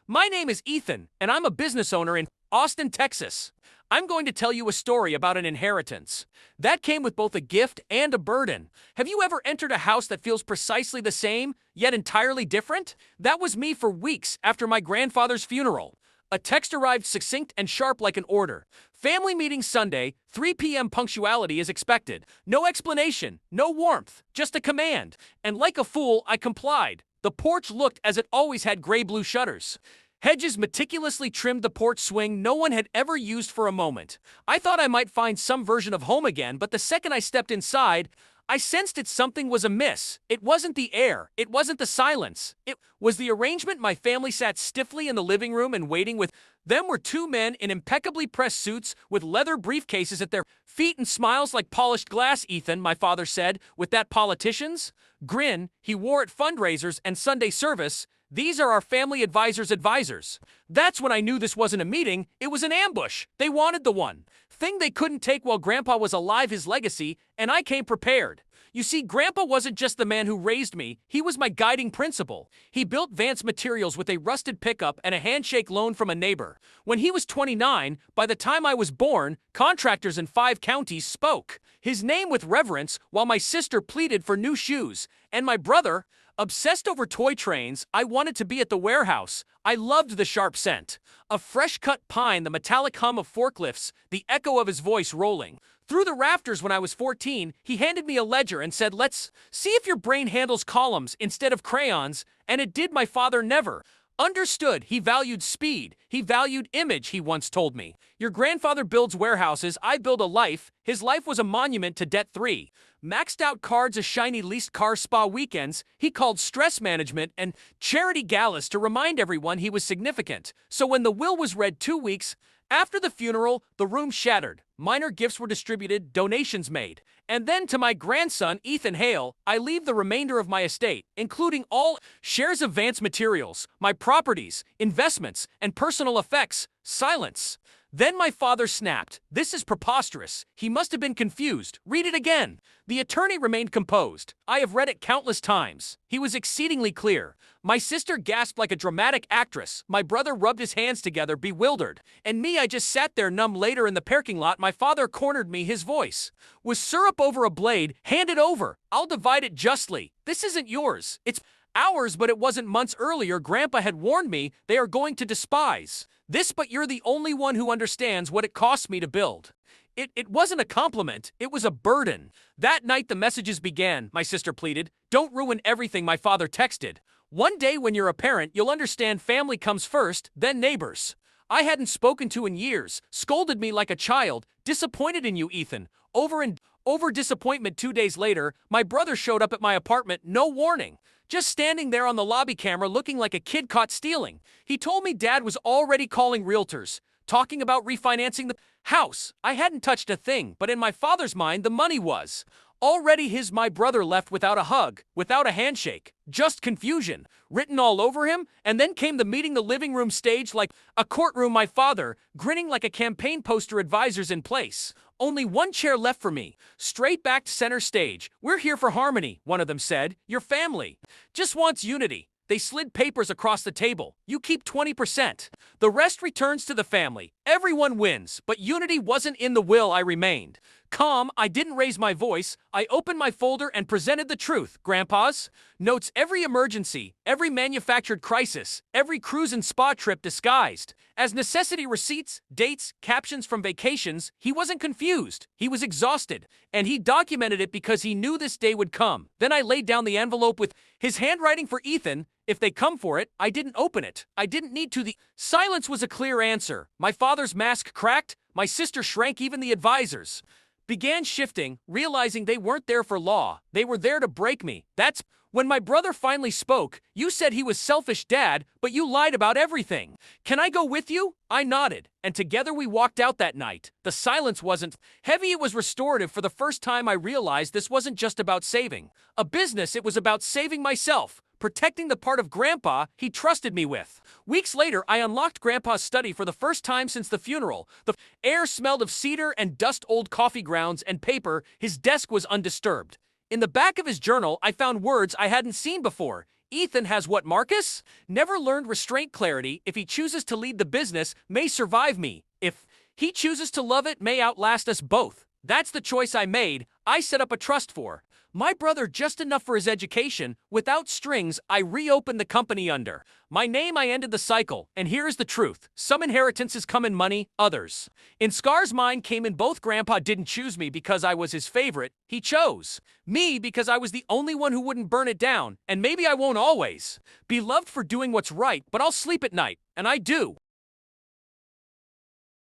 My name is Ethan, and I'm a business owner in Austin, Texas. I'm going to tell you a story about an inheritance. That came with both a gift and a burden. Have you ever entered a house that feels precisely the same, yet entirely different? That was me for weeks after my grandfather's funeral. A text arrived succinct and sharp like an order. Family meeting Sunday, 3 p.m. punctuality is expected. No explanation, no warmth, just a command. And like a fool, I complied. The porch looked as it always had gray-blue shutters. Hedges meticulously trimmed the porch swing no one had ever used for a moment. I thought I might find some version of home again, but the second I stepped inside, I sensed that something was amiss. It wasn't the air. It wasn't the silence. It was the arrangement. My family sat stiffly in the living room and waiting with them were two men in impeccably pressed suits with leather briefcases at their feet and smiles like polished glass. Ethan, my father said, with that politician's grin he wore at fundraisers and Sunday service. These are our family advisors' advisors. That's when I knew this wasn't a meeting, it was an ambush. They wanted the one thing they couldn't take while Grandpa was alive, his legacy, and I came prepared. You see, Grandpa wasn't just the man who raised me, he was my guiding principle. He built Vance Materials with a rusted pickup and a handshake loan from a neighbor. When he was 29, by the time I was born, contractors in 5 counties spoke his name with reverence while my sister pleaded for new shoes, and my brother, obsessed over toy trains, I wanted to be at the warehouse. I loved the sharp scent of fresh-cut pine, the metallic hum of forklifts, the echo of his voice rolling through the rafters. When I was 14, he handed me a ledger and said, "Let's see if your brain handles columns instead of crayons," and it did. My father never understood. He valued speed. He valued image, he once told me. Your grandfather builds warehouses, I build a life. His life was a monument to debt. 3 maxed out cards, a shiny leased car, spa weekends. He called stress management and charity galas to remind everyone he was significant. So when the will was read 2 weeks after the funeral, the room shattered. Minor gifts were distributed, donations made. And then to my grandson, Ethan Hale, I leave the remainder of my estate, including all shares of Vance Materials, my properties, investments, and personal effects. Silence. Then my father snapped. "This is preposterous." He must have been confused. "Read it again." The attorney remained composed. "I have read it countless times." He was exceedingly clear. My sister gasped like a dramatic actress. My brother rubbed his hands together, bewildered. And me, I just sat there numb. Later in the parking lot, my father cornered me. His voice was syrup over a blade. "Hand it over. I'll divide it justly. This isn't yours. It's ours." But it wasn't. Months earlier, Grandpa had warned me, "They are going to despise this, but you're the only one who understands what it cost me to build." It wasn't a compliment, it was a burden. That night the messages began, my sister pleaded. "Don't ruin everything," my father texted. "One day when you're a parent, you'll understand family comes first, then neighbors." I hadn't spoken to in years, scolded me like a child. "Disappointed in you, Ethan." Over and over disappointment. 2 days later, my brother showed up at my apartment, no warning. Just standing there on the lobby camera looking like a kid caught stealing. He told me Dad was already calling realtors, talking about refinancing the house. I hadn't touched a thing, but in my father's mind the money was already his. My brother left without a hug, without a handshake, just confusion written all over him. And then came the meeting, the living room staged like a courtroom, my father grinning like a campaign poster, advisors in place. Only one chair left for me, straight back to center stage. "We're here for harmony," one of them said. "Your family just wants unity." They slid papers across the table. "You keep 20%. The rest returns to the family. Everyone wins." But unity wasn't in the will. I remained calm. I didn't raise my voice. I opened my folder and presented the truth. Grandpa's notes, every emergency, every manufactured crisis, every cruise and spa trip disguised as necessity, receipts, dates, captions from vacations. He wasn't confused. He was exhausted. And he documented it because he knew this day would come. Then I laid down the envelope with his handwriting for Ethan. "If they come for it." I didn't open it. I didn't need to. The silence was a clear answer. My father's mask cracked. My sister shrank. Even the advisors began shifting, realizing they weren't there for law. They were there to break me. That's when my brother finally spoke. "You said he was selfish, Dad, but you lied about everything. Can I go with you?" I nodded, and together we walked out that night. The silence wasn't heavy, it was restorative. For the first time I realized this wasn't just about saving a business, it was about saving myself, protecting the part of Grandpa he trusted me with. Weeks later, I unlocked Grandpa's study for the first time since the funeral. The air smelled of cedar and dust, old coffee grounds and paper. His desk was undisturbed. In the back of his journal, I found words I hadn't seen before. Ethan has what, Marcus? Never learned restraint clarity. If he chooses to lead the business, may survive me. If he chooses to love it, may outlast us both. That's the choice I made. I set up a trust for my brother just enough for his education. Without strings, I reopened the company under my name. I ended the cycle, and here's the truth. Some inheritances come in money, others. In Scar's mind came in both. Grandpa didn't choose me because I was his favorite. He chose me because I was the only one who wouldn't burn it down, and maybe I won't always be loved for doing what's right, but I'll sleep at night, and I do.